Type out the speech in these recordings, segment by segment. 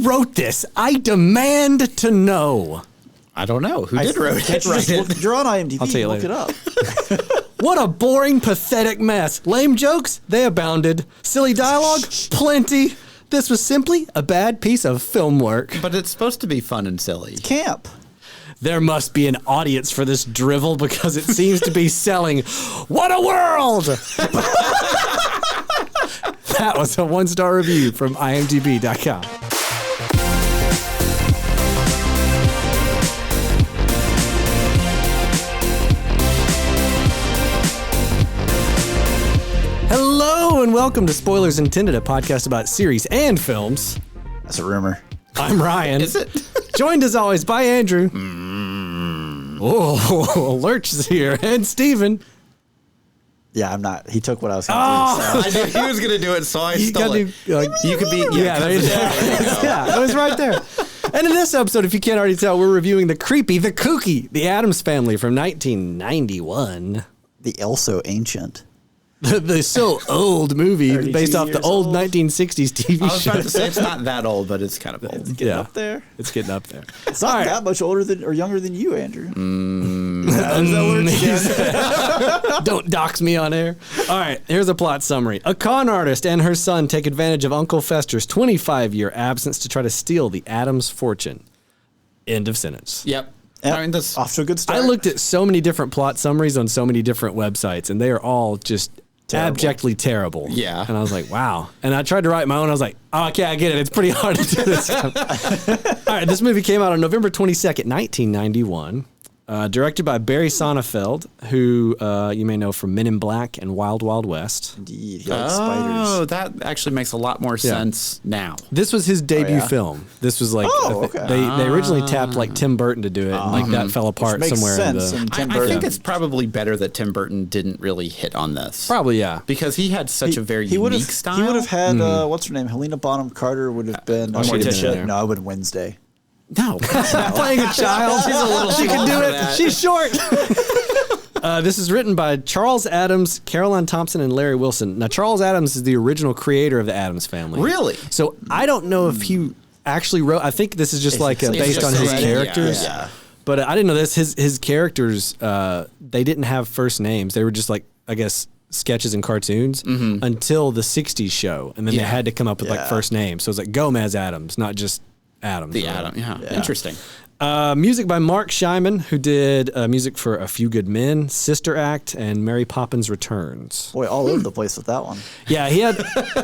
wrote this? I demand to know. I don't know. Who did write it? You're on IMDb. I'll tell you look later. it up. What a boring, pathetic mess. Lame jokes? They abounded. Silly dialogue? Plenty. This was simply a bad piece of film work. But it's supposed to be fun and silly. Camp. There must be an audience for this drivel because it seems to be selling. What a world! That was a 1-star review from imdb.com. Hello and welcome to Spoilers Intended, a podcast about series and films. That's a rumor. I'm Ryan. Is it? Joined as always by Andrew. Oh, Lurch is here. And Steven. Yeah, I'm not. He took what I was going to I knew he was going to do it, so I You stole gotta it. do, like, You could be... yeah, there you go. Yeah, it was right there. And in this episode, if you can't already tell, we're reviewing the creepy, the kooky, the Addams Family from 1991. The also ancient. The so old movie based off the years old old. 1960s TV I was show. about to say it's not that old, but it's kind of old. It's getting up there. It's getting up there. It's not that much older than or younger than you, Andrew. Don't dox me on air. All right, here's a plot summary. A con artist and her son take advantage of Uncle Fester's 25-year absence to try to steal the Addams fortune. End of sentence. Yep. Yep. I mean, that's... Off to a good start. I looked at so many different plot summaries on so many different websites, and they are all just abjectly terrible. Yeah. And I was like, wow. And I tried to write my own. I was like, oh, okay, I get it. It's pretty hard to do this. All right, this movie came out on November 22nd, 1991. Directed by Barry Sonnenfeld, who you may know from Men in Black and Wild Wild West. Indeed. He likes Oh, spiders. that actually makes a lot more sense now. This was his debut yeah? film. This was like okay. they originally tapped like Tim Burton to do it, and like that fell apart Makes somewhere sense. in And the. Tim I Burton. think it's probably better that Tim Burton didn't really hit on this. Probably, yeah. Because he had such a very unique style. He would have had what's her name? Helena Bonham Carter would have been Morticia. No, I would Wednesday. No. Playing a child. She's a little She too can old do for it. that. She's short. This is written by Charles Addams, Caroline Thompson, and Larry Wilson. Now, Charles Addams is the original creator of the Addams Family. Really? So I don't know if he actually wrote. I think this is just like based on his just characters. yeah. But I didn't know this. His characters, they didn't have first names. They were just like, I guess, sketches and cartoons until the 60s show. And then they had to come up with like first names. So it was like Gomez Addams, not just Addams. The right? Adam. Yeah. Interesting. Music by Mark Shyman, who did music for A Few Good Men, Sister Act, and Mary Poppins Returns. Boy, all over the place with that one. Yeah, he had.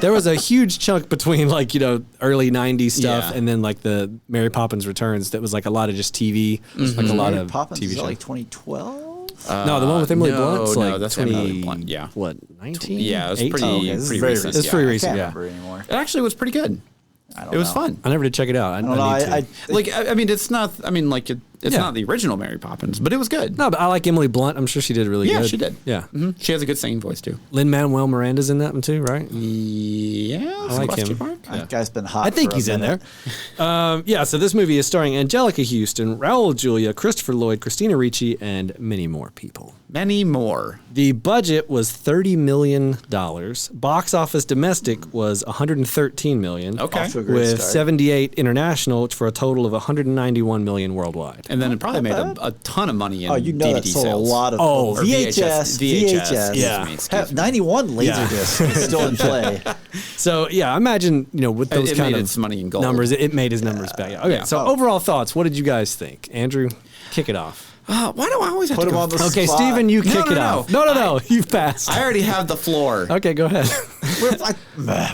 There was a huge chunk between like early '90s stuff Yeah. and then like the Mary Poppins Returns. That was like a lot of just TV, like a lot Mary of Poppins TV is that shows. like 2012. No, the one with Emily no, Blunt's no, like that's 20. Emily Blunt, yeah. What 19? Yeah, it was 18? pretty, Oh, okay, this is pretty very recent. It's pretty I recent. can't Yeah, remember anymore. It actually was pretty good. I don't It was know. fun. I never did check it out. I I don't know. need to. I mean, it's not. I mean, like it's Yeah. not the original Mary Poppins, but it was good. No, but I like Emily Blunt. I'm sure she did really Yeah, good. she did. Yeah. She has a good singing voice too. Lin-Manuel Miranda's in that one too, right? Yeah, I like question him. mark? That guy's been hot. I think for a he's in there. minute. Yeah, so this movie is starring Angelica Houston, Raul Julia, Christopher Lloyd, Christina Ricci, and many more people. Many more. The budget was $30 million. Box office domestic was $113 million. Okay. Off to a great With start. 78 international for a total of $191 million worldwide. And then it probably made bad. a ton of money in Oh, you know DVD that sold sales. a lot of Oh, Or VHS. VHS. Yeah. Excuse me. 91 Yeah. Laserdisc is still in play. So, yeah, I imagine, with those It kind made of its money in gold. numbers, it made his numbers back. Yeah. Okay, Yeah. so overall thoughts, what did you guys think? Andrew, kick it off. Why do I always have Put to him go on the Okay, spot. Steven, you No, kick it no. off. No, you've passed. I already have the floor. Okay, go ahead.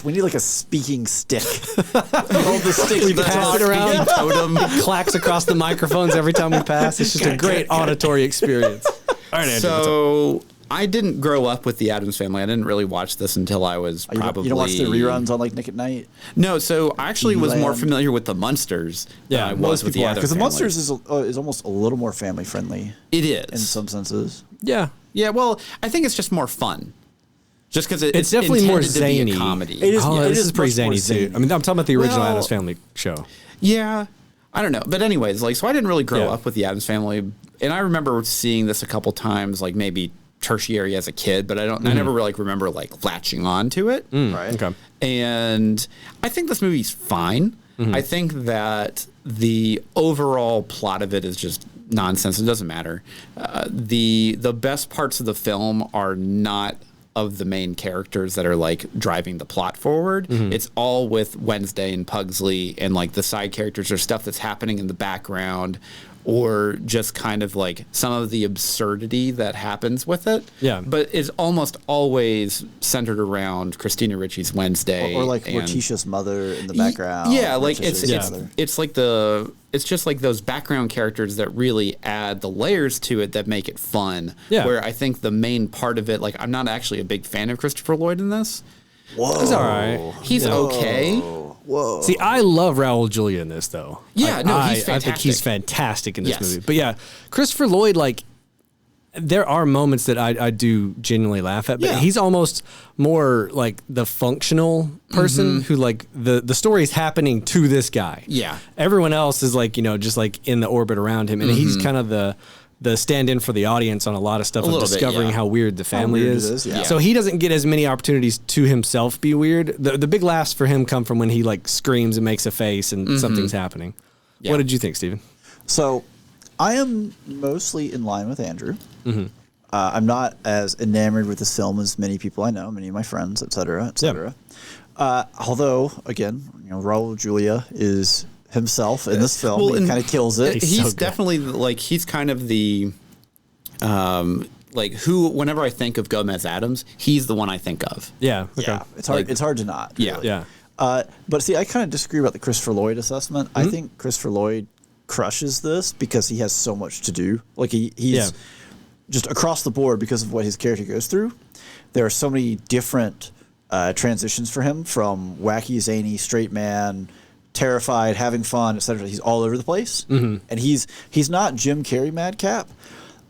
We need like a speaking stick. Hold the stick. We pass it around. Totem. Clacks across the microphones every time we pass. It's just a great auditory experience. All right, Andrew. So I didn't grow up with the Addams Family. I didn't really watch this until I was You probably. don't watch the reruns on like Nick at Night? No, so I actually was more Land. familiar with the Munsters than I was Most with the people are, Addams because the Family. Munsters is almost a little more family friendly It in is. some senses. Yeah. Yeah, well, I think it's just more fun. Just because It's definitely more intended to be zany. a comedy. It is- Oh, it this is is pretty much more zany too. zany. I mean, I'm talking about the original Well- Addams Family show. Yeah. I don't know. But anyways, so I didn't really grow Yeah. up with the Addams Family. And I remember seeing this a couple times, like maybe tertiary as a kid, but I never really remember like latching on to it. Right. Okay. And I think this movie's fine. I think that the overall plot of it is just nonsense. It doesn't matter. The best parts of the film are not of the main characters that are like driving the plot forward. It's all with Wednesday and Pugsley, and like the side characters or stuff that's happening in the background, or just kind of like some of the absurdity that happens with it. Yeah. But it's almost always centered around Christina Ricci's Wednesday. Or like and Morticia's mother in the background. Yeah, like Morticia's mother. it's just like those background characters that really add the layers to it that make it fun. Yeah. Where I think the main part of it, like I'm not actually a big fan of Christopher Lloyd in this. Whoa. He's all right. He's okay. Whoa. See, I love Raul Julia in this, though. Yeah, Like, no, he's I think he's fantastic. fantastic in this Yes. movie. But yeah, Christopher Lloyd, like, there are moments that I do genuinely laugh at, but Yeah. he's almost more like the functional person who, like, the story's happening to this guy. Yeah. Everyone else is, like, just like in the orbit around him. And he's kind of the stand-in for the audience on a lot of stuff of little bit, discovering yeah. how weird the family weird it is. is, yeah. So he doesn't get as many opportunities to himself be weird. The big laughs for him come from when he like screams and makes a face and something's happening. Yeah. What did you think, Steven? So I am mostly in line with Andrew. I'm not as enamored with this film as many people I know, many of my friends, et cetera, et cetera. Although, again, Raul Julia is himself in this film. Well, He and kind of kills it. He's so He's good. definitely like he's kind of the like who whenever I think of Gomez Addams, he's the one I think of. Yeah. Okay. Yeah, it's hard. Like- It's hard to not. Yeah. really. Yeah. But see, I kind of disagree about the Christopher Lloyd assessment. I think Christopher Lloyd crushes this because he has so much to do. Like he's Yeah. just across the board because of what his character goes through. There are so many different transitions for him, from wacky, zany, straight man, terrified, having fun, etc. He's all over the place, and he's not Jim Carrey madcap.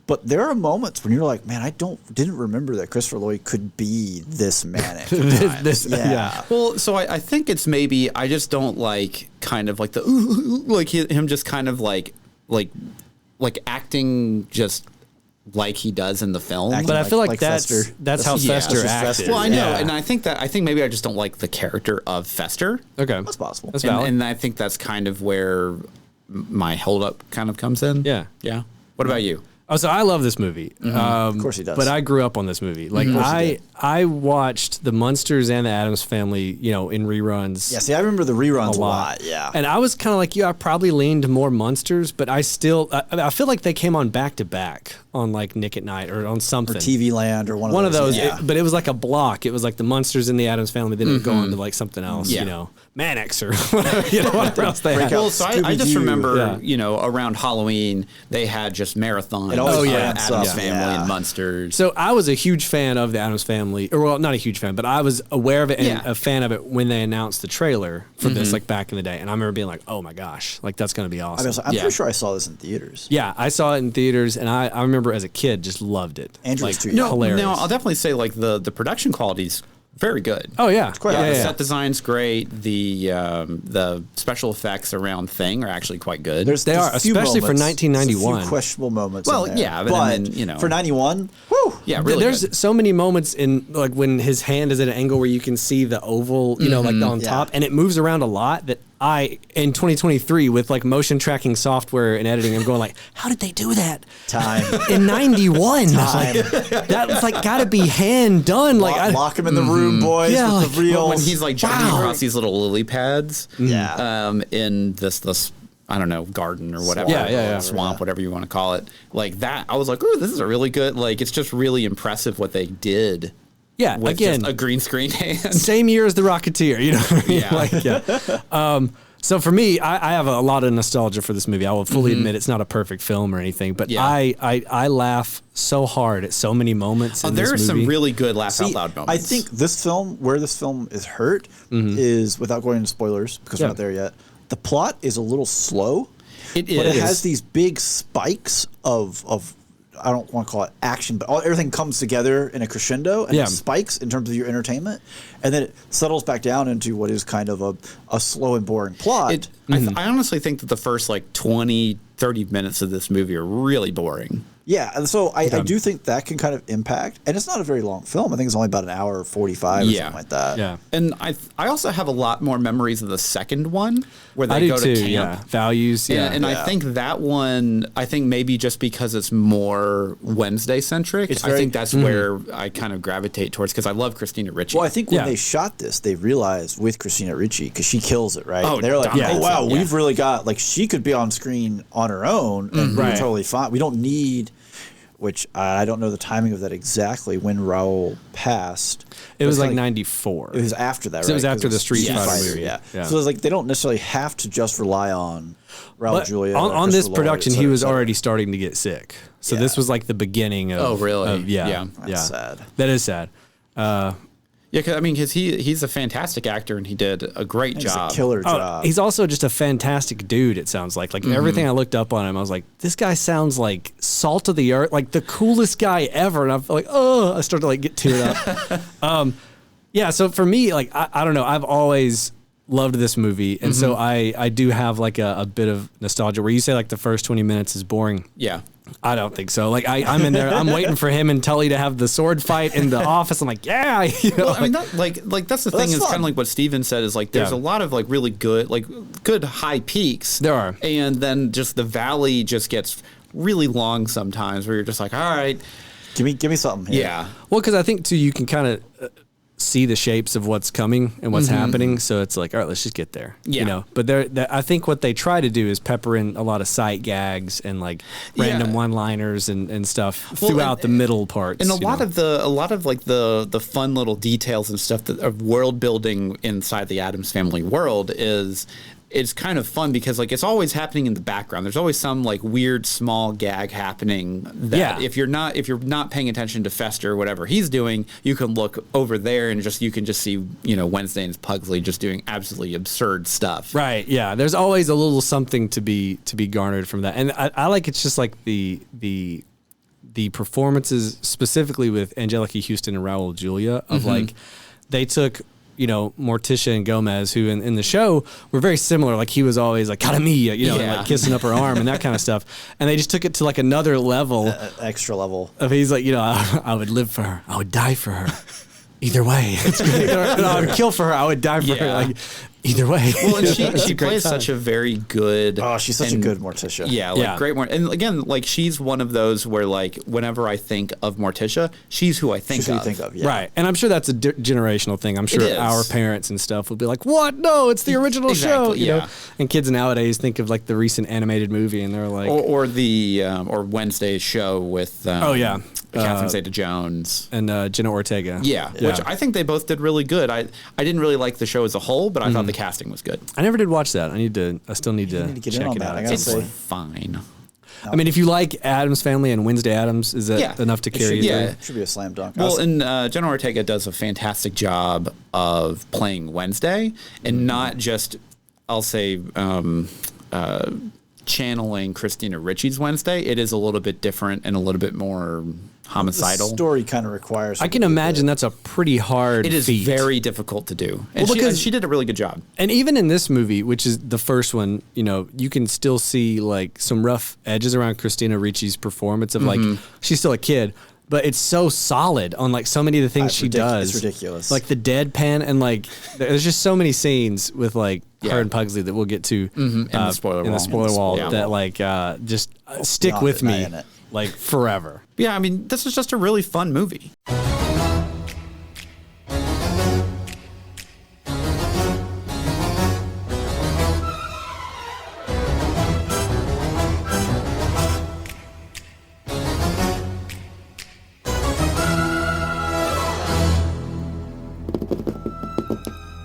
But there are moments when you're like, man, I didn't remember that Christopher Lloyd could be this manic. at times. Yeah. Well, so I think it's maybe I just don't like kind of like the like him just kind of like acting just like he does in the film. Acting But I feel like, like that's Fester. how Yeah. Fester That's just acted. Fester. Well, I know, Yeah. and I think maybe I just don't like the character of Fester. Okay. That's possible. That's valid. And I think that's kind of where my holdup kind of comes in. Yeah. Yeah. What about you? Oh, so I love this movie. Of course he does. But I grew up on this movie. Like I watched the Munsters and the Addams Family, in reruns. Yeah, see, I remember the reruns a lot. Yeah. And I was kind of like you. I probably leaned more Munsters, but I still I feel like they came on back to back on like Nick at Night or on something. or TV Land or one One of those, Yeah. but it was like a block. It was like the Munsters and the Addams Family. Then it would go on to like something else, Yeah. Mannix or whatever else they had. Break out Well, so I just Scooby-Doo. remember, Yeah. around Halloween, they had just marathons. It always Oh, yeah. ramps Addams up, Family yeah. and Munsters. So I was a huge fan of the Addams Family, or well, not a huge fan, but I was aware of it and Yeah. a fan of it when they announced the trailer for this, like back in the day. And I remember being like, "Oh my gosh, like that's gonna be awesome." I'm Yeah. pretty sure I saw this in theaters. Yeah, I saw it in theaters, and I remember as a kid just loved it. Andrew was like, too young. hilarious. No, I'll definitely say like the production quality's very good. Oh yeah, quite yeah, honest. The yeah. set design's great. The special effects around Thing are actually quite good. There's They are, a few especially for moments, 1991. there's a few questionable moments. Well, in there. yeah, but I mean, for 91, whew, yeah, really There's good. so many moments in like when his hand is at an angle where you can see the oval, like on Yeah. top, and it moves around a lot. That in 2023 with like motion tracking software and editing, I'm going like, how did they do that time. in 91? Time. That was like got to be hand done. Like Lock him in the room, boys, Yeah, with like, the reels. when he's like jumping Wow. across these little lily pads. Yeah. In this I don't know, garden or whatever. Yeah. Swamp, whatever you want to call it. Like that, I was like, ooh, this is a really good, like, it's just really impressive what they did. Yeah, With again, just a green screen hand. same year as the Rocketeer. You know what I mean? Yeah. Like, yeah. So for me, I have a lot of nostalgia for this movie. I will fully admit it's not a perfect film or anything, but Yeah. I laugh so hard at so many moments. in There this are some movie. really good laugh See, out loud moments. I think where this film is hurt is, without going into spoilers, because Yeah. we're not there yet, the plot is a little slow. It But it is. has these big spikes of I don't want to call it action, but everything comes together in a crescendo and Yeah. it spikes in terms of your entertainment, and then it settles back down into what is kind of a slow and boring plot. I honestly think that the first like 20, 30 minutes of this movie are really boring. Yeah, and so I do think that can kind of impact, and it's not a very long film. I think it's only about an hour 45 or something like that. Yeah. And I also have a lot more memories of the second one where they go to camp. Yeah. Values. Yeah. And I think that one, maybe just because it's more Wednesday centric, I think that's where I kind of gravitate towards because I love Christina Ricci. Well, I think when they shot this, they realized with Christina Ricci, because she kills it, right? Oh, they're like, wow, yeah. we've really got, like, she could be on screen on her own, and we're totally fine. We don't need... Which I don't know the timing of that exactly when Raul passed. It was like 94. It was after that, right? It was after the Street Fighter movie. Yeah. So it's like they don't necessarily have to just rely on Raul Julia. On this production, he was already starting to get sick. So this was like the beginning of... Oh, really? That's sad. That is sad. Yeah, because he's a fantastic actor and he did a great job. He's a killer job. He's also just a fantastic dude, it sounds like. Like everything I looked up on him, I was like, this guy sounds like salt of the earth, like the coolest guy ever. And I'm like, I started to like get teared up. So for me, like, I don't know, I've always loved this movie. And so I do have like a bit of nostalgia where you say like the first 20 minutes is boring. Yeah. I don't think so. Like I'm in there, I'm waiting for him and Tully to have the sword fight in the office. I'm like, yeah. Well, I mean, that's the thing. Is kind of like what Steven said. Is like there's a lot of like really good high peaks. There are, and then just the valley just gets really long sometimes, where you're just like, all right, give me something here. Yeah. Well, because I think too, you can kind of see the shapes of what's coming and what's happening. So it's like, all right, let's just get there. Yeah. You know, but I think what they try to do is pepper in a lot of sight gags and like random one-liners and stuff throughout the middle parts. And a lot of like the fun little details and stuff that of world building inside the Addams Family world it's kind of fun because like it's always happening in the background. There's always some like weird small gag happening that if you're not paying attention to Fester or whatever he's doing, you can look over there and you can just see, Wednesday and Pugsley just doing absolutely absurd stuff. Right. Yeah. There's always a little something to be garnered from that. And I like it's just like the performances specifically with Angelica Houston and Raul Julia of like they took Morticia and Gomez, who in the show were very similar. Like he was always like, "Cara mia," and like kissing up her arm and that kind of stuff. And they just took it to like another level, extra level. Of he's like, I would live for her, I would die for her, either way. I would kill for her, I would die for her. Like either way. Well, and she plays such a very good. Oh, she's such a good Morticia. Yeah, great. And again, like she's one of those where like whenever I think of Morticia, she's who I think of. Right, and I'm sure that's a generational thing. I'm sure our parents and stuff would be like, "What? No, it's the original show." You know? And kids nowadays think of like the recent animated movie, and they're like, or Wednesday's show with Catherine Zeta-Jones and Jenna Ortega. Yeah, which I think they both did really good. I didn't really like the show as a whole, but I thought the casting was good. I never did watch that. I still need to get check in on it that. out. It's fine. I mean, if you like Addams Family and Wednesday Addams, is that enough to carry you through? It should be a slam dunk. Well, and Jenna Ortega does a fantastic job of playing Wednesday, and not just, I'll say, channeling Christina Ricci's Wednesday. It is a little bit different and a little bit more homicidal. The story kind of requires. I can imagine that's a pretty hard feat. It is very difficult to do. And she did a really good job. And even in this movie, which is the first one, you can still see like some rough edges around Christina Ricci's performance of like, she's still a kid, but it's so solid on like so many of the things she does. It's ridiculous. Like the deadpan and like, there's just so many scenes with like her and Pugsley that we'll get to in the spoiler wall that like just stick with me like forever. Yeah, I mean, this is just a really fun movie.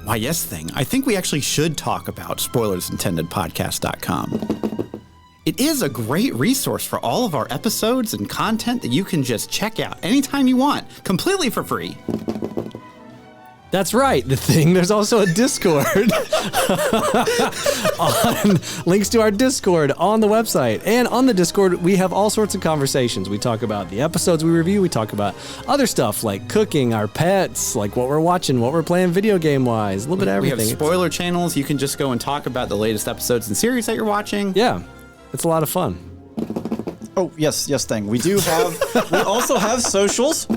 Why, yes thing. I think we actually should talk about spoilersintendedpodcast.com. It is a great resource for all of our episodes and content that you can just check out anytime you want, completely for free. That's right, the thing. There's also a Discord. Links to our Discord on the website. And on the Discord, we have all sorts of conversations. We talk about the episodes we review. We talk about other stuff like cooking, our pets, like what we're watching, what we're playing video game-wise, a little bit of everything. We have spoiler channels. You can just go and talk about the latest episodes and series that you're watching. Yeah, it's a lot of fun. Oh, yes, thing. We also have socials.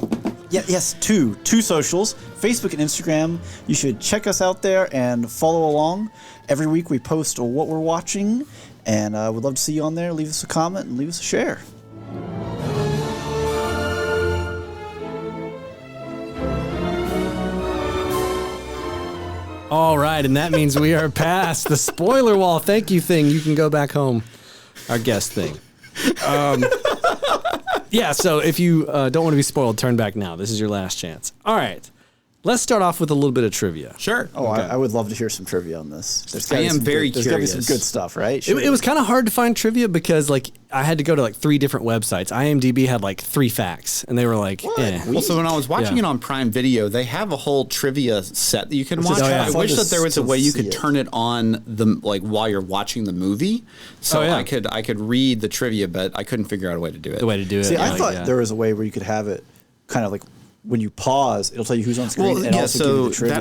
Yeah, yes, two socials, Facebook and Instagram. You should check us out there and follow along. Every week we post what we're watching, and we'd love to see you on there. Leave us a comment and leave us a share. All right, and that means we are past the spoiler wall. Thank you thing. You can go back home. Our guest thing. Yeah, so if you don't want to be spoiled, turn back now. This is your last chance. All right. Let's start off with a little bit of trivia. Sure. Oh, okay. I would love to hear some trivia on this. There's I am very There's curious. got to be some good stuff, right? It was kind of hard to find trivia because, like, I had to go to, like, 3 different websites. IMDb had, like, 3 facts, and they were like, eh. Well, so when I was watching it on Prime Video, they have a whole trivia set that you can watch. I wish that there was a way you could turn it on while you're watching the movie, so I could read the trivia, but I couldn't figure out a way to do it. The way to do it. See, I thought there was a way where you could have it kind of like when you pause, it'll tell you who's on screen and also give you the trivia.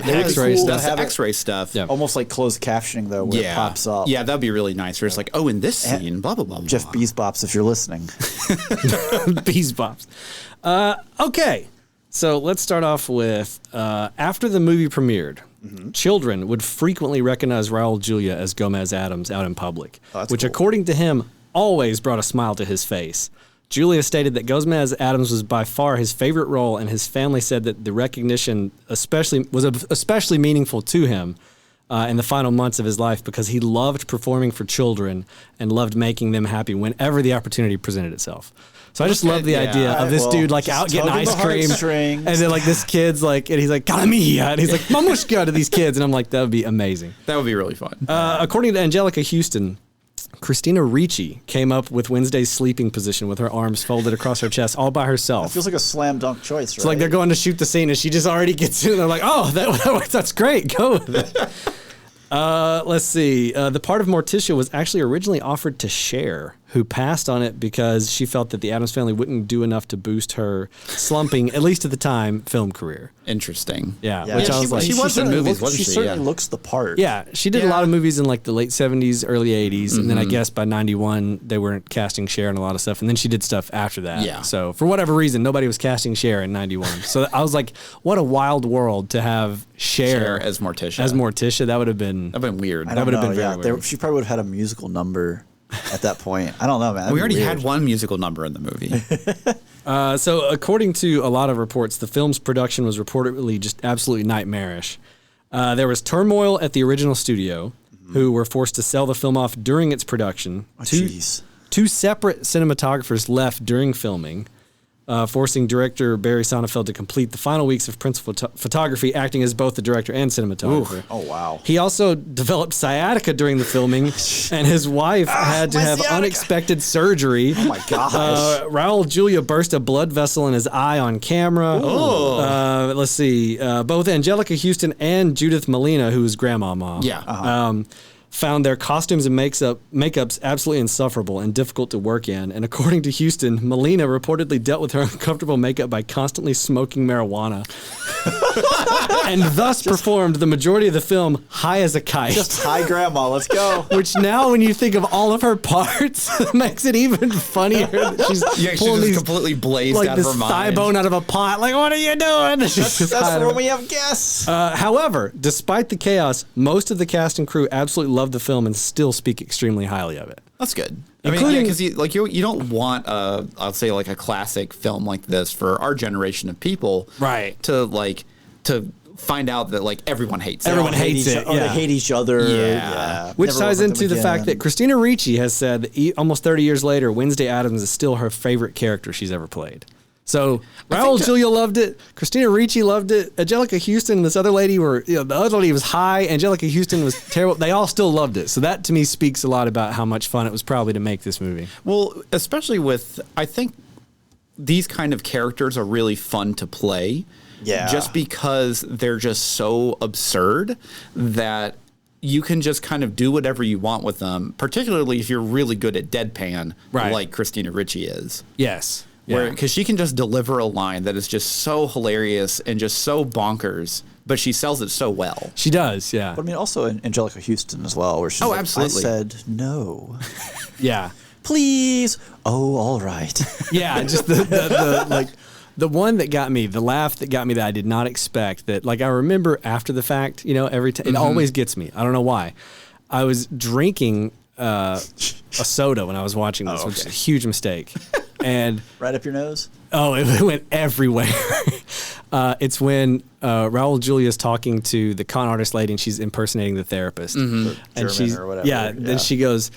That's the X-ray stuff. Yeah. Almost like closed captioning though, where it pops up. Yeah, that'd be really nice. Where it's like, oh, in this scene, blah blah blah. Jeff Beesbops, if you're listening. Beesbops. Okay, so let's start off with after the movie premiered, children would frequently recognize Raul Julia as Gomez Addams out in public, which, cool. according to him, always brought a smile to his face. Julia stated that Gomez Addams was by far his favorite role, and his family said that the recognition was especially meaningful to him in the final months of his life because he loved performing for children and loved making them happy whenever the opportunity presented itself. So I just love the idea of this dude like out getting ice cream, and then like this kid's like, and he's like, "Calamia," and he's like, "Mamushka" to these kids, and I'm like, that would be amazing. That would be really fun. According to Angelica Houston, Christina Ricci came up with Wednesday's sleeping position with her arms folded across her chest all by herself. It feels like a slam dunk choice, right? It's like they're going to shoot the scene and she just already gets in. They're like, oh, that's great. Go with it. Let's see. The part of Morticia was actually originally offered to Cher, who passed on it because she felt that the Addams Family wouldn't do enough to boost her slumping, at least at the time, film career. Interesting. Yeah, which I was like, she was in movies, wasn't she? She certainly looks the part. Yeah, she did a lot of movies in like the late 70s, early 80s, and then I guess by 91 they weren't casting Cher in a lot of stuff, and then she did stuff after that. Yeah. So for whatever reason, nobody was casting Cher in 91. So I was like, what a wild world to have Cher as Morticia. That would have been weird. That would have been very weird. She probably would have had a musical number at that point. I don't know, man. We already had one musical number in the movie. So according to a lot of reports, the film's production was reportedly just absolutely nightmarish. There was turmoil at the original studio, who were forced to sell the film off during its production. Two separate cinematographers left during filming, forcing director Barry Sonnenfeld to complete the final weeks of principal photography, acting as both the director and cinematographer. Oh, wow. He also developed sciatica during the filming, and his wife had to have unexpected surgery. Oh, my gosh. Raul Julia burst a blood vessel in his eye on camera. Let's see. Both Angelica Houston and Judith Malina, who was grandmama. Yeah. Found their costumes and makeups absolutely insufferable and difficult to work in. And according to Houston, Melina reportedly dealt with her uncomfortable makeup by constantly smoking marijuana. And thus performed the majority of the film high as a kite. Just high grandma, let's go. Which now, when you think of all of her parts, makes it even funnier. She's pulling just completely blazed like out of her this mind. thigh bone out of a pot. Like, what are you doing? That's where we have guests. However, despite the chaos, most of the cast and crew absolutely loved the film and still speak extremely highly of it. That's good. I mean, because you don't want I'll say like a classic film like this for our generation of people, right? To find out that like everyone hates it. Everyone hates it. They hate each other. Yeah. Which ties into the fact that Christina Ricci has said that almost 30 years later, Wednesday Addams is still her favorite character she's ever played. So Raul Julia loved it. Christina Ricci loved it. Angelica Houston and this other lady the other lady was high. Angelica Houston was terrible. They all still loved it. So that to me speaks a lot about how much fun it was probably to make this movie. Well, especially I think these kind of characters are really fun to play. Yeah. Just because they're just so absurd that you can just kind of do whatever you want with them, particularly if you're really good at deadpan, like Christina Ricci is. Yes. Because she can just deliver a line that is just so hilarious and just so bonkers, but she sells it so well. She does, yeah. But I mean, also Angelica Houston as well, where she's absolutely. I said no. Yeah. please. Oh, all right. Yeah, just the like the one that got me, the laugh that got me that I did not expect. That like I remember after the fact, every time it always gets me. I don't know why. I was drinking a soda when I was watching this, which is a huge mistake. And Right up your nose? oh, it went everywhere. It's when Raul Julia's talking to the con artist lady and she's impersonating the therapist. And German she's or whatever, Yeah, then she goes,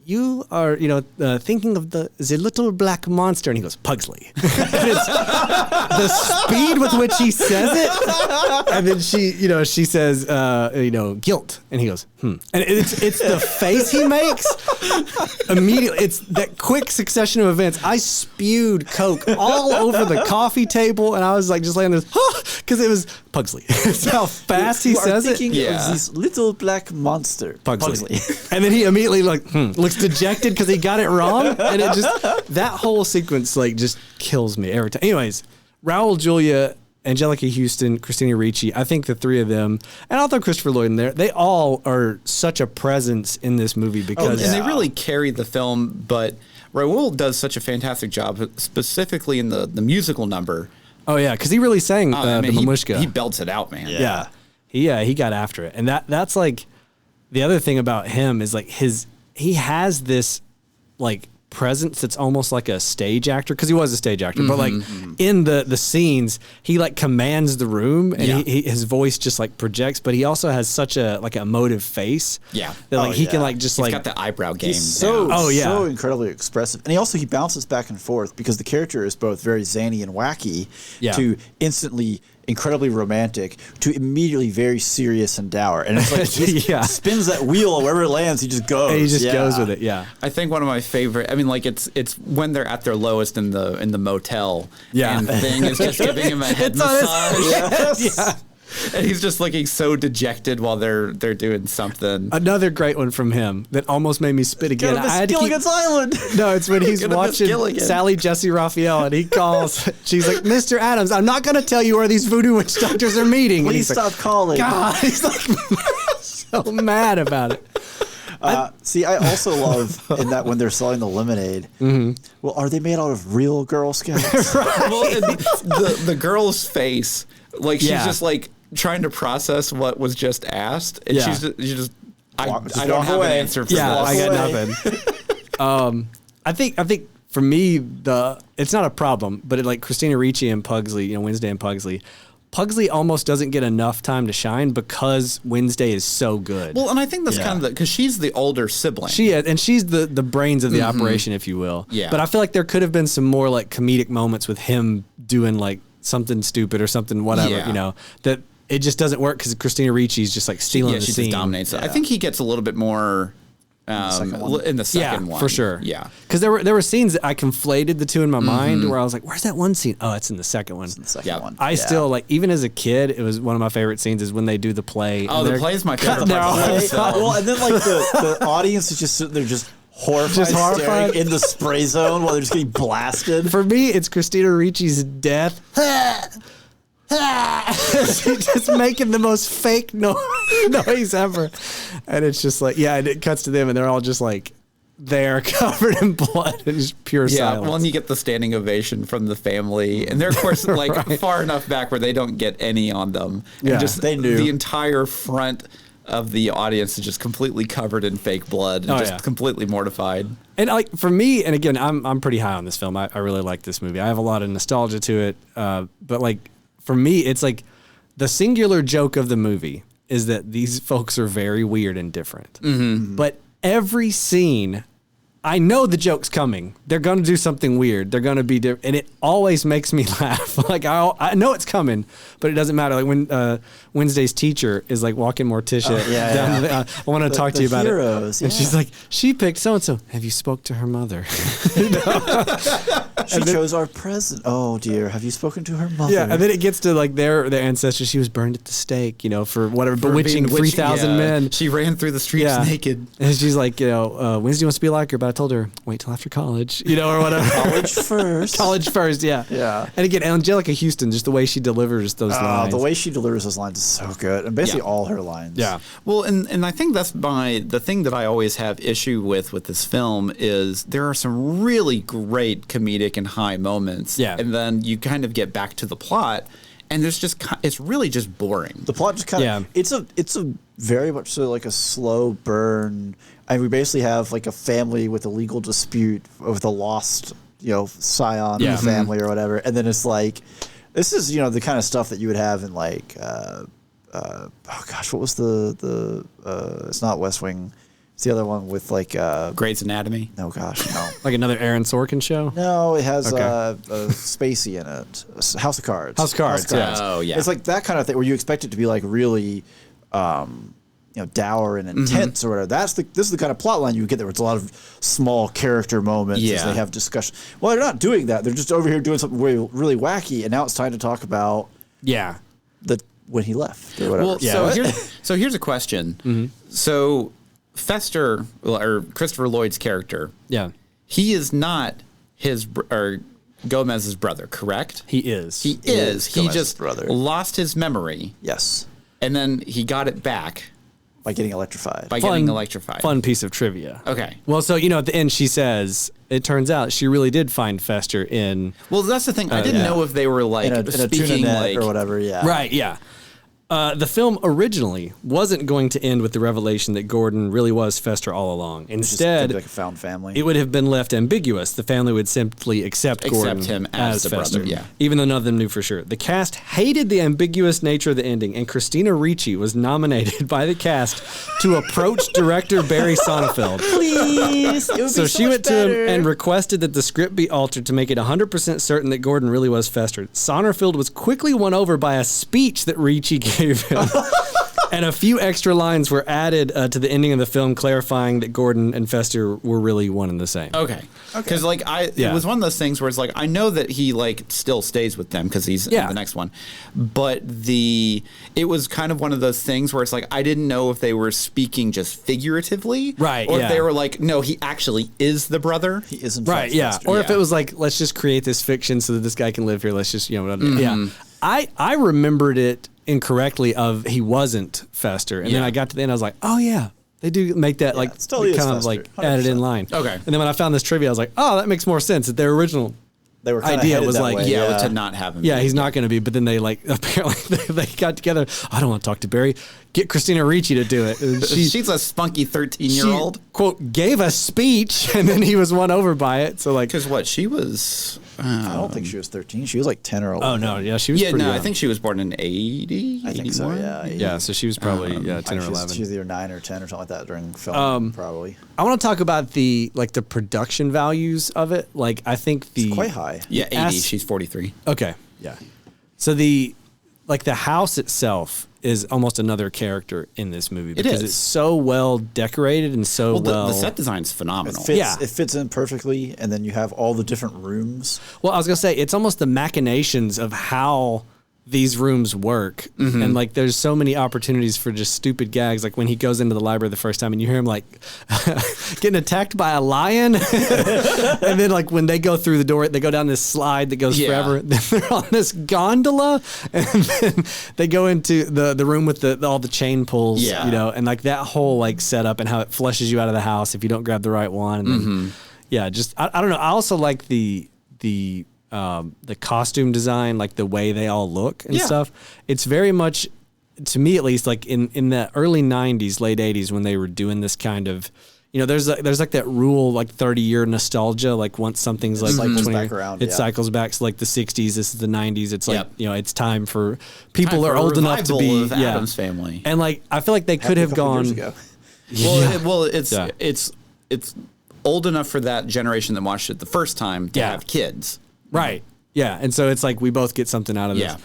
you are, thinking of the little black monster. And he goes, Pugsley. And it's the speed with which he says it. And then she says, guilt. And he goes, And it's the face he makes. Immediately, it's that quick succession of events. I spewed Coke all over the coffee table. And I was like, just laying there, because it was Pugsley. It's how fast he says it. Thinking of this little black monster. Pugsley. And then he immediately looks dejected because he got it wrong. And it just, that whole sequence just kills me every time. Anyways, Raul Julia, Angelica Houston, Christina Ricci, I think the three of them, and I'll throw Christopher Lloyd in there, they all are such a presence in this movie because... And they really carry the film, but Raul does such a fantastic job, specifically in the musical number. Oh, yeah, because he really sang the Mamushka. He belts it out, man. Yeah. He got after it. And that's like, the other thing about him is like he has this like presence that's almost like a stage actor, because he was a stage actor, but like in the scenes he like commands the room and his voice just like projects, but he also has such a like emotive face that like he can like just He's got the eyebrow game. He's so incredibly expressive, and he bounces back and forth because the character is both very zany and wacky to instantly incredibly romantic to immediately very serious and dour, and it's like he just spins that wheel wherever it lands, he just goes. And he just goes with it. I think one of my favorite, it's when they're at their lowest in the motel, and Thing is just giving him a head massage. And he's just looking so dejected while they're doing something. Another great one from him that almost made me spit again. I had to keep... Island. No, it's when he's watching Sally Jesse Raphael and he calls. She's like, Mr. Addams, I'm not going to tell you where these voodoo witch doctors are meeting. Please stop calling. God, he's like so mad about it. I also love in that when they're selling the lemonade. Well, are they made out of real Girl Scouts? Right. Well, the girl's face, like she's just like trying to process what was just asked, and I don't have an answer for this. I got nothing. I think for me it's not a problem, but like Christina Ricci and Pugsley, Wednesday and Pugsley almost doesn't get enough time to shine because Wednesday is so good. Well, and I think that's kind of because she's the older sibling. She is, and she's the brains of the operation, if you will. Yeah. But I feel like there could have been some more like comedic moments with him doing like something stupid or something, whatever, that it just doesn't work because Christina Ricci's just like stealing the she scene. Just dominates it. I think he gets a little bit more in the second one. For sure. Yeah. Because there were scenes that I conflated the two in my mind where I was like, where's that one scene? Oh, it's in the second one. It's in the second one. I still like, even as a kid, it was one of my favorite scenes is when they do the play. Oh, the play is my favorite part. Well, and then like the audience is just sitting there just horrified staring in the spray zone while they're just getting blasted. For me, it's Christina Ricci's death. She's just making the most fake noise ever. And it's just like, and it cuts to them and they're all just like, they're covered in blood and just pure silence. Well, and you get the standing ovation from the family. And they're, of course, like far enough back where they don't get any on them. And just they knew. The entire front of the audience is just completely covered in fake blood and just completely mortified. And like for me, and again, I'm pretty high on this film. I really like this movie. I have a lot of nostalgia to it. But like, for me, it's like the singular joke of the movie is that these folks are very weird and different. But every scene, I know the joke's coming. They're going to do something weird. They're going to be different. And it always makes me laugh. Like, I know it's coming, but it doesn't matter. Like when Wednesday's teacher is like walking Morticia down the, I want to talk to you about it. And she's like, she picked so-and-so. Have you spoke to her mother? She chose our present. Oh, dear. Have you spoken to her mother? Yeah, and then it gets to like their ancestors. She was burned at the stake, for whatever, bewitching 3,000 men. She ran through the streets naked. And she's like, Wednesday wants to be like her, but I told her, wait till after college, or whatever. College first. College first, yeah. Yeah. And again, Angelica Houston, just the way she delivers those lines. The way she delivers those lines is so good. And basically all her lines. Yeah. Well, and I think that's the thing that I always have issue with this film is there are some really great comedic and high moments. Yeah. And then you kind of get back to the plot, and it's really just boring. The plot just kind of it's a very much so like a slow burn. I mean, we basically have like a family with a legal dispute with a lost, scion of the family or whatever, and then it's like this is the kind of stuff that you would have in like oh gosh, what was the it's not West Wing. It's the other one with like Grey's Anatomy. No, gosh, no. Like another Aaron Sorkin show? No, it has Spacey in it. House of Cards. House of Cards. Yeah. Oh yeah. It's like that kind of thing where you expect it to be like really, dour and intense or whatever. This is the kind of plot line you get there. Where it's a lot of small character moments as they have discussion. Well, they're not doing that. They're just over here doing something really, really wacky, and now it's time to talk about when he left or whatever. Well, so here's a question. So Fester, or Christopher Lloyd's character, he is not Gomez's brother, correct? He is. He is. He Gomez's just brother. lost his memory. Yes. And then he got it back by getting electrified. Fun piece of trivia. Okay. Well, so at the end she says it turns out she really did find Fester in. Well, that's the thing. I didn't know if they were like in a speaking tuna net like or whatever. Yeah. Right. Yeah. The film originally wasn't going to end with the revelation that Gordon really was Fester all along. Instead, like a found family. It would have been left ambiguous. The family would simply accept Gordon him as the Fester, brother, even though none of them knew for sure. The cast hated the ambiguous nature of the ending, and Christina Ricci was nominated by the cast to approach director Barry Sonnenfeld. Please. It would So be she much went to better. him and requested that the script be altered to make it 100% certain that Gordon really was Fester. Sonnenfeld was quickly won over by a speech that Ricci gave him. And a few extra lines were added to the ending of the film, clarifying that Gordon and Fester were really one and the same. Okay. Because it was one of those things where it's like I know that he like still stays with them because he's in the next one, but it was kind of one of those things where it's like I didn't know if they were speaking just figuratively, right? Or if they were like, no, he actually is the brother. He isn't right, Fester. Or if it was like, let's just create this fiction so that this guy can live here. Let's just I remembered it incorrectly of he wasn't Fester, and then I got to the end, I was like, oh yeah, they do make that like it totally kind is of Fester, like 100%. added in line. Okay, and then when I found this trivia, I was like, oh, that makes more sense. That their original idea was like, to not have him. Yeah, he's not going to be. But then they like apparently they got together. I don't want to talk to Barry. Get Christina Ricci to do it. And she's a spunky 13-year-old. Quote, gave a speech, and then he was won over by it. So like, because what she was. I don't think she was 13. She was like 10 or 11. Oh no, yeah, she was. Pretty young. I think she was born in 80. I think so. Yeah. Yeah, so she was probably 10 or 11. She was either 9 or 10 or something like that during film. Probably. I want to talk about the production values of it. Like I think it's quite high. Yeah, 80. She's 43. Okay. Yeah. So the house itself is almost another character in this movie because it's so well decorated and so well. The set design's phenomenal. It fits in perfectly, and then you have all the different rooms. Well, I was gonna say it's almost the machinations of how these rooms work, and like there's so many opportunities for just stupid gags, like when he goes into the library the first time and you hear him like getting attacked by a lion, and then like when they go through the door, they go down this slide that goes forever, then they're on this gondola, and then they go into the room with all the chain pulls, and like that whole like setup and how it flushes you out of the house if you don't grab the right one, and then, just I don't know. I also like the costume design, like the way they all look and stuff. It's very much, to me at least, like in the early 90s, late 80s, when they were doing this kind of, there's like that rule, like 30-year nostalgia, like once something's like cycles 20 back around, it cycles back to like the 60s, this is the 90s. It's like, it's time for people are old enough to be Addams Family. And like I feel like they could have gone years ago. It's old enough for that generation that watched it the first time to have kids. Right. Yeah. And so it's like we both get something out of this.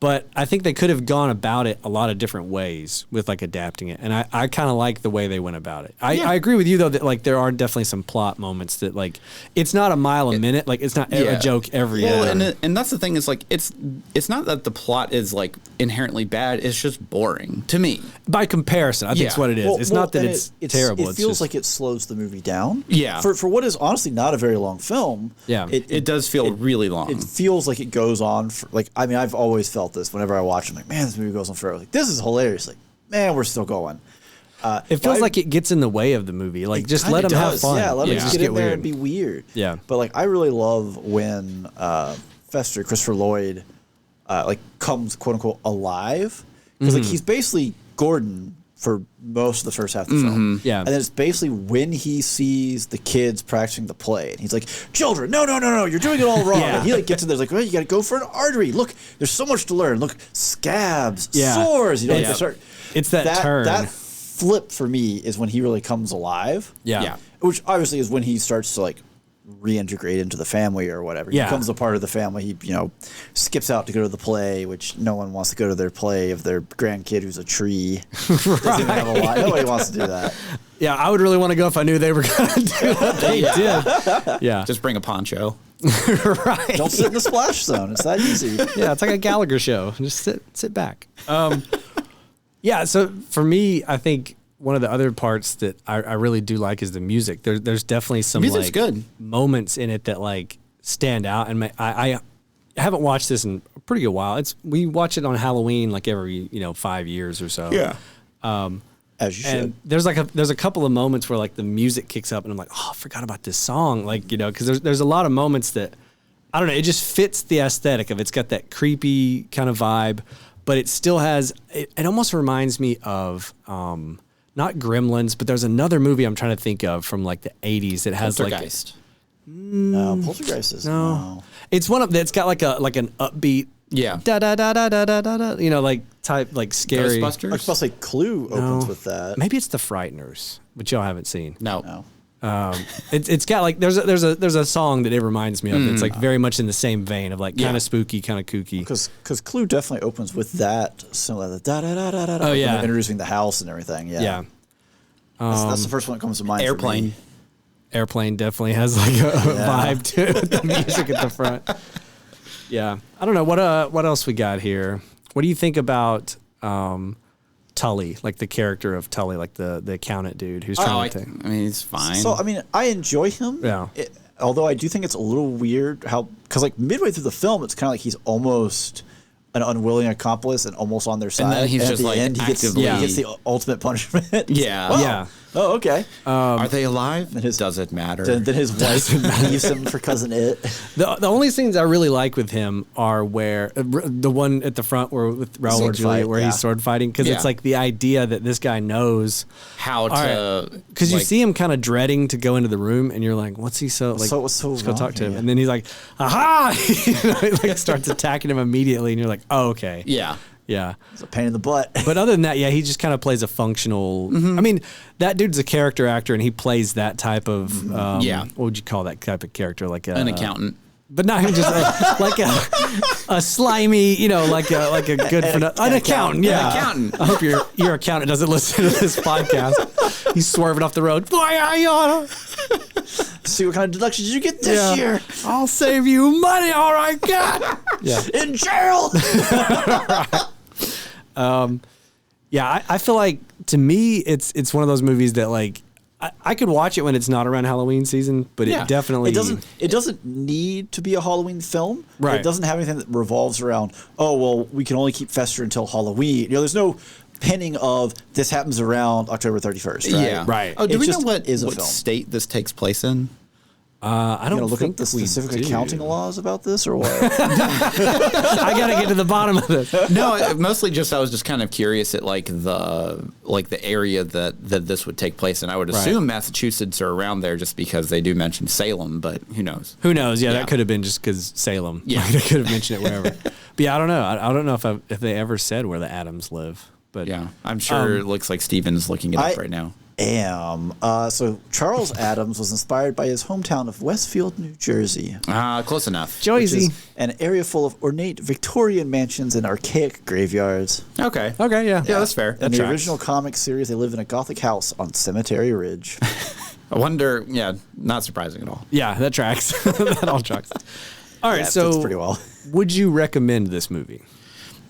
But I think they could have gone about it a lot of different ways with like adapting it. And I kind of like the way they went about it. I agree with you though that like there are definitely some plot moments that like it's not a mile a minute. Like it's not a joke every minute. And that's the thing is like it's not that the plot is like inherently bad. It's just boring to me. By comparison, I think it's what it is. It's not that it's terrible. It feels like it slows the movie down. Yeah. For what is honestly not a very long film. Yeah. It does feel really long. It feels like it goes on for like, I mean, I've always felt this whenever I watch it. I'm like, man, this movie goes on forever. Like, this is hilarious. Like, man, we're still going. It feels like it gets in the way of the movie. Like, just let them have fun. Yeah, let them just get in there weird. and be weird. Yeah. But like, I really love when Fester, Christopher Lloyd, like comes quote unquote alive because like he's basically Gordon for most of the first half of the film. Yeah. And then it's basically when he sees the kids practicing the play. And he's like, children, no, you're doing it all wrong. And he like gets in there, like, well, you got to go for an artery. Look, there's so much to learn. Look, scabs, sores. You know, like they start. It's that turn. That flip for me is when he really comes alive. Yeah. Which obviously is when he starts to like reintegrate into the family or whatever. He becomes a part of the family. He, you know, skips out to go to the play, which no one wants to go to their play of their grandkid who's a tree. Doesn't even have a line. Nobody wants to do that. Yeah, I would really want to go if I knew they were going to do what they did. Yeah. Just bring a poncho. Right. Don't sit in the splash zone. It's that easy. Yeah, it's like a Gallagher show. Just sit back. Yeah, so for me, I think one of the other parts that I really do like is the music. There's definitely some music's good moments in it that like stand out. And I haven't watched this in a pretty good while. We watch it on Halloween like every 5 years or so. Yeah. As you should. And there's a couple of moments where like the music kicks up and I'm like, oh, I forgot about this song. Like, because there's a lot of moments that I don't know. It just fits the aesthetic of it. It's got that creepy kind of vibe, but it still has. It almost reminds me of. Not Gremlins, but there's another movie I'm trying to think of from like the 80s that has Poltergeist. No, Poltergeist is no. It's one of that's got like an upbeat da da da da da da da like type like scary. Ghostbusters? I was about to say Clue opens with that. Maybe it's The Frighteners, which y'all haven't seen. No. It's got like there's a song that it reminds me of. It's like very much in the same vein of like kind of spooky, kind of kooky. Because Clue definitely opens with that similar da da da da da. Oh yeah, introducing the house and everything. Yeah. That's the first one that comes to mind. Airplane. Airplane definitely has like a vibe to it with the music at the front. Yeah, I don't know what else we got here. What do you think about Tully, like the character of Tully, like the accountant dude who's trying to. I mean, he's fine. So I mean, I enjoy him. Yeah. Although I do think it's a little weird because like midway through the film, it's kind of like he's almost an unwilling accomplice and almost on their side. And then he's and just like he gets the ultimate punishment. Yeah. Wow. Yeah. Oh, okay. Are they alive? Does it matter? Then his wife leaves him for Cousin It. The only scenes I really like with him are where the one at the front where with Raul or Julia where he's sword fighting because it's like the idea that this guy knows how to because you see him kind of dreading to go into the room and you're like, what's he so like? Let's go talk to him, and then he's like, aha! He like starts attacking him immediately, and you're like, oh okay, yeah. Yeah. It's a pain in the butt. But other than that, yeah, he just kind of plays a functional. I mean, that dude's a character actor, and he plays that type of. What would you call that type of character? Like an accountant. But not even just like a slimy, like a good for an accountant. Yeah, an accountant. I hope your accountant doesn't listen to this podcast. He's swerving off the road. See what kind of deductions you get this year. I'll save you money. All right, God. Yeah. In jail. Yeah, I feel like to me it's one of those movies that like I could watch it when it's not around Halloween season, but it definitely it doesn't need to be a Halloween film. Right. It doesn't have anything that revolves around, oh well, we can only keep Fester until Halloween. There's no pinning of this happens around October 31st. Right? Yeah. Right. Oh, do we know what film state this takes place in? I don't look think up the specific accounting laws about this or what? I gotta get to the bottom of this. No, mostly just I was just kind of curious at like the area that this would take place in. I would assume Massachusetts or around there just because they do mention Salem, but who knows? Who knows? Yeah, that could have been just because Salem. Yeah, they could have mentioned it wherever. But yeah, I don't know. I don't know if they ever said where the Addams live. But yeah, I'm sure it looks like Steven's looking it up right now. am. So Charles Addams was inspired by his hometown of Westfield, New Jersey. Close enough. Which Joyzy. is an area full of ornate Victorian mansions and archaic graveyards. Okay. Okay, yeah. Yeah, that's fair. In That the tracks. original comic series, they live in a Gothic house on Cemetery Ridge. I wonder. Yeah, not surprising at all. Yeah, that tracks. That all tracks. All right, Yeah, it so fits pretty well. would you recommend this movie?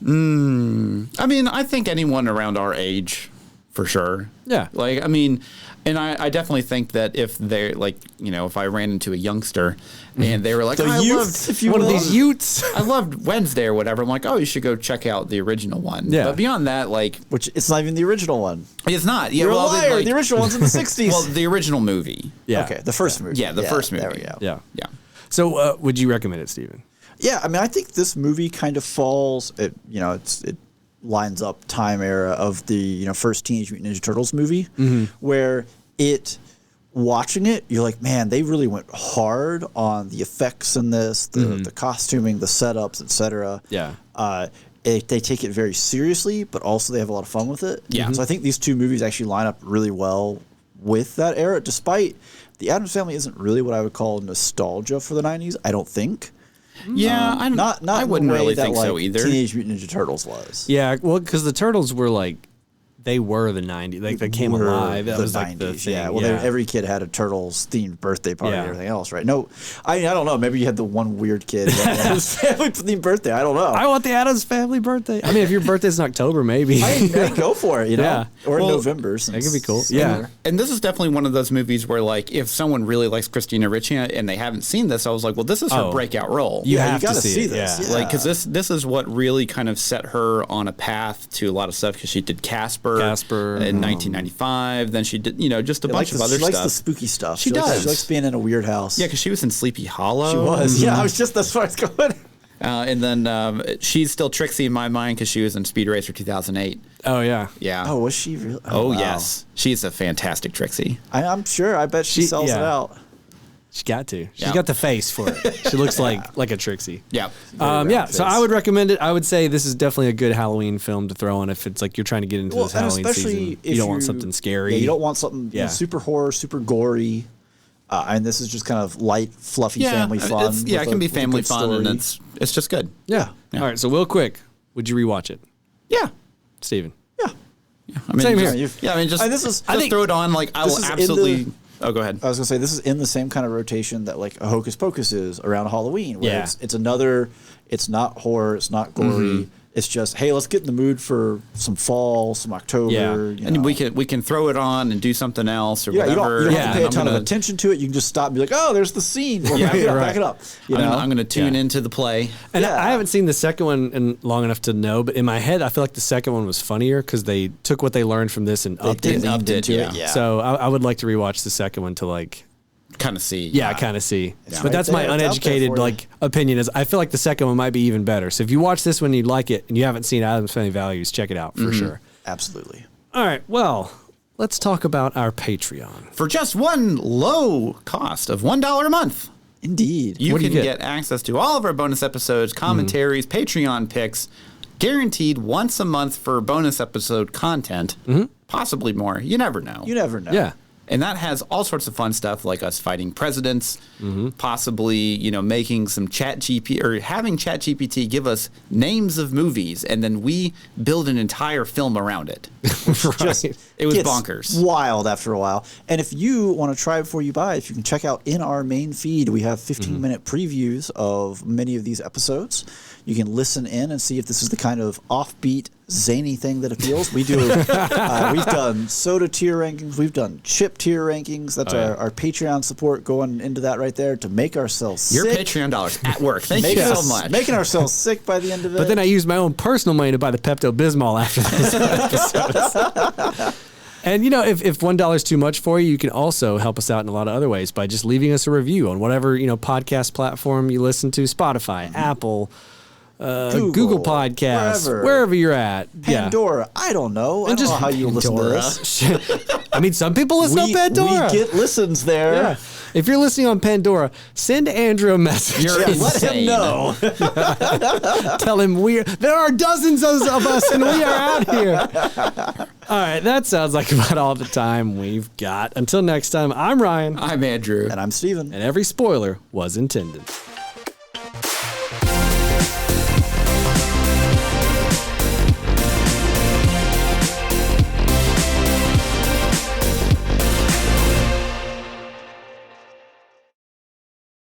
I mean, I think anyone around our age, for sure. Yeah. Like, I mean, and I definitely think that if they're like, you know, if I ran into a youngster and they were like, The I youth, loved if you One of will. these Utes. I loved Wednesday or whatever. I'm like, oh, you should go check out the original one. Yeah. But beyond that, like, Which it's not even the original one. it's not. Yeah, You're well, a liar. like- the original one's in the 60s. well, the original movie. Yeah. Okay, the first movie. Yeah, the first movie. There we go. Yeah. Yeah. So would you recommend it, Steven? Yeah, I mean, I think this movie kind of falls. It lines up time era of the first Teenage Mutant Ninja Turtles movie, where watching it, you're like, man, they really went hard on the effects in this, the costuming, the setups, etc. Yeah. They take it very seriously, but also they have a lot of fun with it. Yeah. So I think these two movies actually line up really well with that era, despite the Addams Family isn't really what I would call nostalgia for the 90s, I don't think. Yeah, I Not in wouldn't the way really that, think so like, either. Teenage Mutant Ninja Turtles was. Yeah, well, because the Turtles were like, they were the 90s. Like, they came Were alive. That the was like the 90s, thing. yeah. Well, every kid had a Turtles themed birthday party Yeah. and everything else, right? No, I don't know. Maybe you had the one weird kid that had his family themed birthday. I don't know. I want the Addams Family birthday. I mean, if your birthday's in October, maybe. I'd go for it, Yeah. or Well, in November. that could be cool. since- Yeah. And this is definitely one of those movies where, like, if someone really likes Christina Ricci and they haven't seen this, I was like, well, this is her Oh. breakout role. You Yeah, have you to gotta see, see it. this. Yeah. Like, because this is what really kind of set her on a path to a lot of stuff. Because she did Casper in 1995. Then she did, just a bunch of other She likes stuff. the spooky stuff. She likes- does. She likes being in a weird house. Yeah, because she was in Sleepy Hollow. She was. Yeah, that's where I was going. And then she's still Trixie in my mind because she was in Speed Racer 2008. Oh, yeah. Yeah. Oh, was she really? Oh, wow. yes. She's a fantastic Trixie. I'm sure. I bet she sells it yeah. out. She's got to. She's Yeah. got the face for it. She looks like a Trixie. Yeah. Yeah, so face. I would recommend it. I would say this is definitely a good Halloween film to throw on if it's like you're trying to get into this and Halloween especially season. if You don't want something scary. Yeah, you don't want something Yeah. super horror, super gory. And this is just kind of light, fluffy family fun. It can be family fun, and it's just good. Yeah. Yeah. All right, so real quick, would you rewatch it, Yeah. Steven? yeah. I mean, Same just- here. Yeah, I mean, just, This is- just throw it on. Like, I this will is in absolutely. the- Oh, go ahead. I was gonna say this is in the same kind of rotation that like a Hocus Pocus is around Halloween, where Yeah. it's another. It's not horror. It's not gory. It's just, hey, let's get in the mood for some fall, some October. Yeah. And we can throw it on and do something else or Yeah, you whatever. don't Yeah, have to pay a I'm ton of gonna- attention to it. You can just stop and be like, oh, there's the scene. Well, back it up, right. back it up. You I'm know? gonna- I'm going to tune Yeah. into the play. And Yeah. I haven't seen the second one in long enough to know, but in my head, I feel like the second one was funnier because they took what they learned from this and upped They it. leaned upped it, into yeah. it. Yeah. So I would like to rewatch the second one to like, Kind of see. kind of see. It's But right that's there. my It's out there uneducated for you. like opinion. Is I feel like the second one might be even better. So if you watch this one and you like it and you haven't seen Addams Family Values, check it out for sure. Absolutely. All right, well, let's talk about our Patreon. For just one low cost of $1 a month, Indeed. you What do can you get get? access to all of our bonus episodes, commentaries, Patreon picks, guaranteed once a month for bonus episode content. Possibly more. You never know. You never know. Yeah. And that has all sorts of fun stuff like us fighting presidents, possibly, making some ChatGPT or having ChatGPT give us names of movies and then we build an entire film around it. Just It was gets bonkers. wild after a while. And if you want to try before you buy, if you can check out in our main feed, we have 15-minute previews of many of these episodes. You can listen in and see if this is the kind of offbeat, zany thing that appeals. We do. We've done soda tier rankings. We've done chip tier rankings. That's our Patreon support going into that right there to make ourselves Your sick. Patreon dollars at work. Thank you Making so us- much. Making ourselves sick by the end of it. But then I used my own personal money to buy the Pepto-Bismol after this episode. And, if $1 is too much for you, you can also help us out in a lot of other ways by just leaving us a review on whatever, podcast platform you listen to, Spotify, Apple, Google Podcasts, wherever. wherever you're at. Pandora. I don't know. I don't just know how you listen to Pandora. this. I mean, some people listen to Pandora. We get listens there. Yeah. If you're listening on Pandora, send Andrew a message. You're Let him insane. know. Tell him there are dozens of us and we are out here. All right, that sounds like about all the time we've got. Until next time, I'm Ryan. I'm Andrew. And I'm Steven. And every spoiler was intended.